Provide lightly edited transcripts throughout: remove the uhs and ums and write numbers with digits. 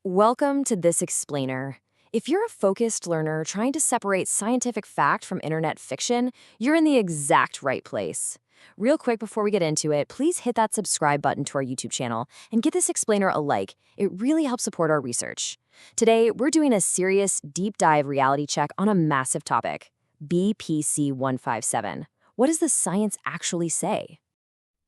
Welcome to This Explainer. If you're a focused learner trying to separate scientific fact from internet fiction, you're in the exact right place. Real quick before we get into it, please hit that subscribe button to our YouTube channel and give This Explainer a like. It really helps support our research. Today, we're doing a serious, deep dive reality check on a massive topic, BPC-157. What does the science actually say?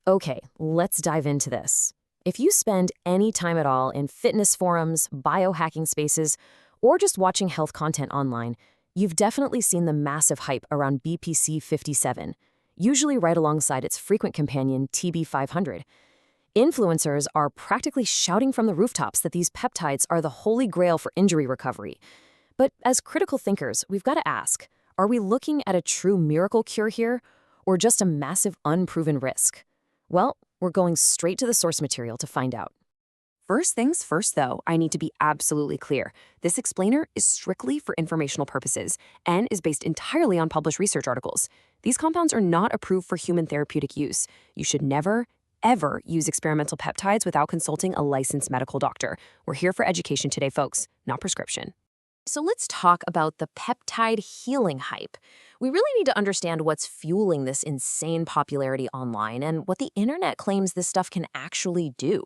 Okay, let's dive into this. If you spend any time at all in fitness forums, biohacking spaces, or just watching health content online, you've definitely seen the massive hype around BPC-57, usually right alongside its frequent companion TB500. Influencers are practically shouting from the rooftops that these peptides are the holy grail for injury recovery. But as critical thinkers, we've got to ask, are we looking at a true miracle cure here, or just a massive unproven risk? Well, we're going straight to the source material to find out. First things first, though, I need to be absolutely clear. This explainer is strictly for informational purposes and is based entirely on published research articles. These compounds are not approved for human therapeutic use. You should never, ever use experimental peptides without consulting a licensed medical doctor. We're here for education today, folks, not prescription. So let's talk about the peptide healing hype. We really need to understand what's fueling this insane popularity online and what the internet claims this stuff can actually do.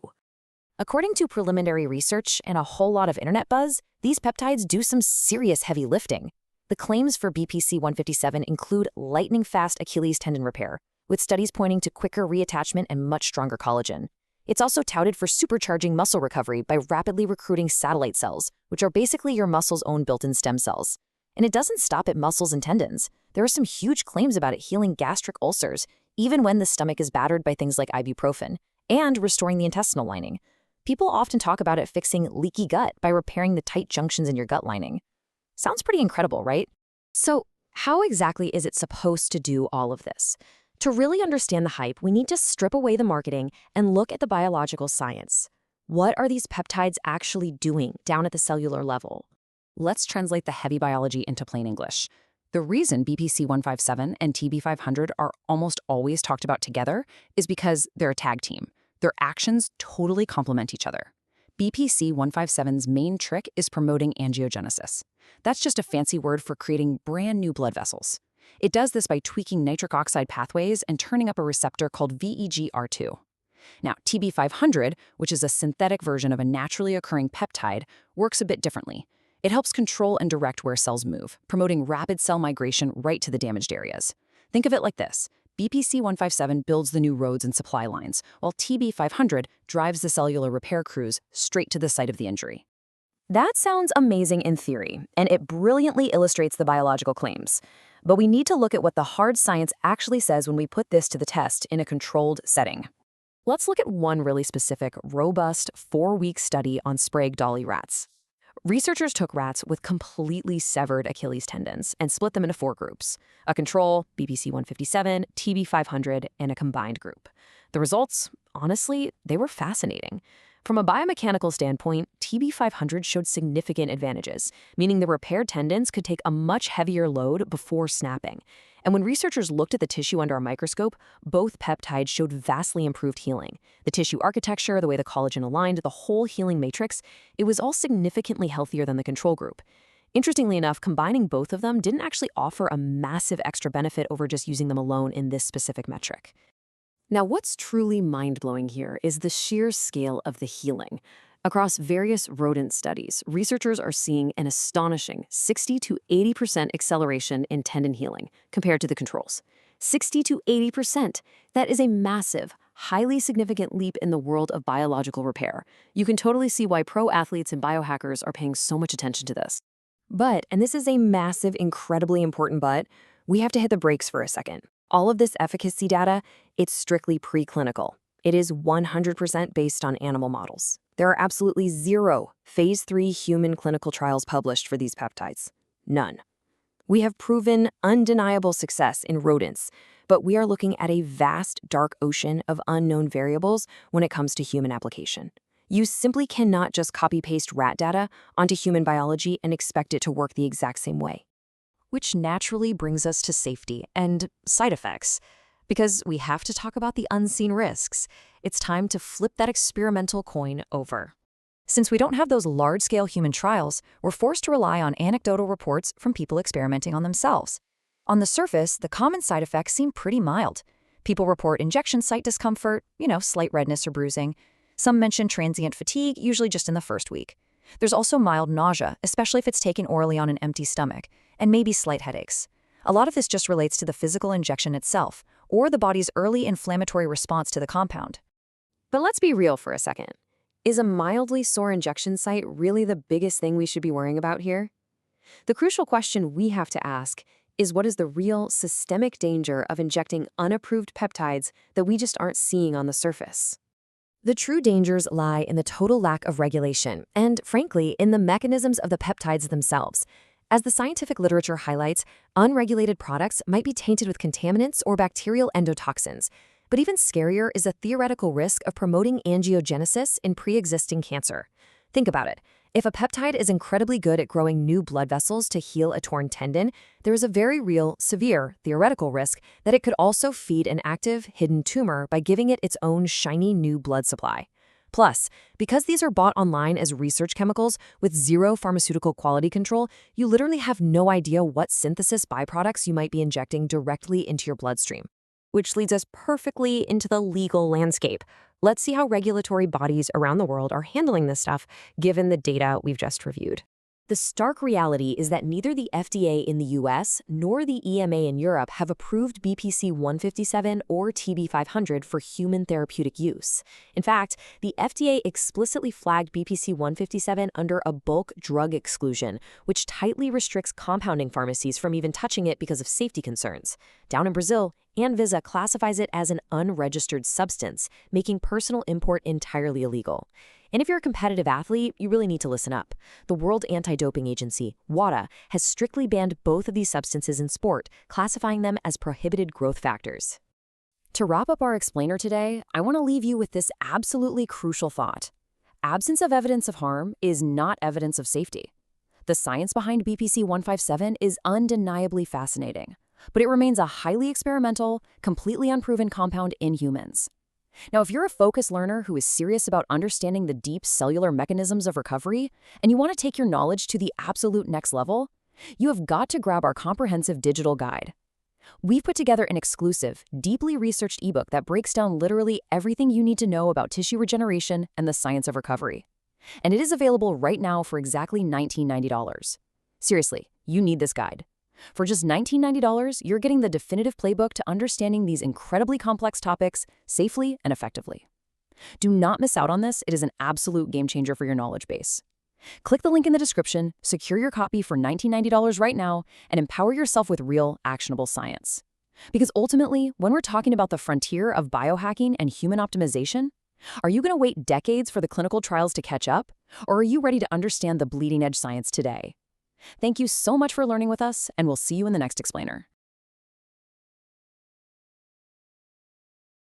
According to preliminary research and a whole lot of internet buzz, these peptides do some serious heavy lifting. The claims for BPC-157 include lightning-fast Achilles tendon repair, with studies pointing to quicker reattachment and much stronger collagen. It's also touted for supercharging muscle recovery by rapidly recruiting satellite cells, which are basically your muscle's own built-in stem cells. And it doesn't stop at muscles and tendons. There are some huge claims about it healing gastric ulcers, even when the stomach is battered by things like ibuprofen, and restoring the intestinal lining. People often talk about it fixing leaky gut by repairing the tight junctions in your gut lining. Sounds pretty incredible, right? So, how exactly is it supposed to do all of this? To really understand the hype, we need to strip away the marketing and look at the biological science. What are these peptides actually doing down at the cellular level? Let's translate the heavy biology into plain English. The reason BPC-157 and TB500 are almost always talked about together is because they're a tag team. Their actions totally complement each other. BPC-157's main trick is promoting angiogenesis. That's just a fancy word for creating brand new blood vessels. It does this by tweaking nitric oxide pathways and turning up a receptor called VEGR2. Now, TB500, which is a synthetic version of a naturally occurring peptide, works a bit differently. It helps control and direct where cells move, promoting rapid cell migration right to the damaged areas. Think of it like this. BPC-157 builds the new roads and supply lines, while TB500 drives the cellular repair crews straight to the site of the injury. That sounds amazing in theory, and it brilliantly illustrates the biological claims. But we need to look at what the hard science actually says when we put this to the test in a controlled setting. Let's look at one really specific, robust, 4-week study on Sprague Dawley rats. Researchers took rats with completely severed Achilles tendons and split them into 4 groups: a control, BPC-157, TB500, and a combined group. The results, honestly, they were fascinating. From a biomechanical standpoint, TB500 showed significant advantages, meaning the repaired tendons could take a much heavier load before snapping. And when researchers looked at the tissue under a microscope, both peptides showed vastly improved healing. The tissue architecture, the way the collagen aligned, the whole healing matrix, it was all significantly healthier than the control group. Interestingly enough, combining both of them didn't actually offer a massive extra benefit over just using them alone in this specific metric. Now, what's truly mind-blowing here is the sheer scale of the healing. Across various rodent studies, researchers are seeing an astonishing 60 to 80% acceleration in tendon healing compared to the controls. 60 to 80%. That is a massive, highly significant leap in the world of biological repair. You can totally see why pro athletes and biohackers are paying so much attention to this. But, and this is a massive, incredibly important but, we have to hit the brakes for a second. All of this efficacy data, it's strictly preclinical. It is 100% based on animal models. There are absolutely 0 phase 3 human clinical trials published for these peptides. None. We have proven undeniable success in rodents, but we are looking at a vast, dark ocean of unknown variables when it comes to human application. You simply cannot just copy-paste rat data onto human biology and expect it to work the exact same way. Which naturally brings us to safety and side effects. Because we have to talk about the unseen risks, it's time to flip that experimental coin over. Since we don't have those large-scale human trials, we're forced to rely on anecdotal reports from people experimenting on themselves. On the surface, the common side effects seem pretty mild. People report injection site discomfort, slight redness or bruising. Some mention transient fatigue, usually just in the first week. There's also mild nausea, especially if it's taken orally on an empty stomach, and maybe slight headaches. A lot of this just relates to the physical injection itself, or the body's early inflammatory response to the compound. But let's be real for a second. Is a mildly sore injection site really the biggest thing we should be worrying about here? The crucial question we have to ask is, what is the real systemic danger of injecting unapproved peptides that we just aren't seeing on the surface? The true dangers lie in the total lack of regulation and, frankly, in the mechanisms of the peptides themselves. As the scientific literature highlights, unregulated products might be tainted with contaminants or bacterial endotoxins. But even scarier is the theoretical risk of promoting angiogenesis in pre-existing cancer. Think about it. If a peptide is incredibly good at growing new blood vessels to heal a torn tendon, there is a very real, severe, theoretical risk that it could also feed an active, hidden tumor by giving it its own shiny new blood supply. Plus, because these are bought online as research chemicals with zero pharmaceutical quality control, you literally have no idea what synthesis byproducts you might be injecting directly into your bloodstream. Which leads us perfectly into the legal landscape. Let's see how regulatory bodies around the world are handling this stuff, given the data we've just reviewed. The stark reality is that neither the FDA in the US nor the EMA in Europe have approved BPC-157 or TB500 for human therapeutic use. In fact, the FDA explicitly flagged BPC-157 under a bulk drug exclusion, which tightly restricts compounding pharmacies from even touching it because of safety concerns. Down in Brazil, Anvisa classifies it as an unregistered substance, making personal import entirely illegal. And if you're a competitive athlete, you really need to listen up. The World Anti-Doping Agency, WADA, has strictly banned both of these substances in sport, classifying them as prohibited growth factors. To wrap up our explainer today, I want to leave you with this absolutely crucial thought. Absence of evidence of harm is not evidence of safety. The science behind BPC-157 is undeniably fascinating, but it remains a highly experimental, completely unproven compound in humans. Now, if you're a focused learner who is serious about understanding the deep cellular mechanisms of recovery, and you want to take your knowledge to the absolute next level, you have got to grab our comprehensive digital guide. We've put together an exclusive, deeply researched ebook that breaks down literally everything you need to know about tissue regeneration and the science of recovery. And it is available right now for exactly $19.90. Seriously, you need this guide. For just $19.90, you're getting the definitive playbook to understanding these incredibly complex topics safely and effectively. Do not miss out on this. It is an absolute game changer for your knowledge base. Click the link in the description, secure your copy for $19.90 right now, and empower yourself with real, actionable science. Because ultimately, when we're talking about the frontier of biohacking and human optimization, are you going to wait decades for the clinical trials to catch up, or are you ready to understand the bleeding-edge science today? Thank you so much for learning with us, and we'll see you in the next explainer.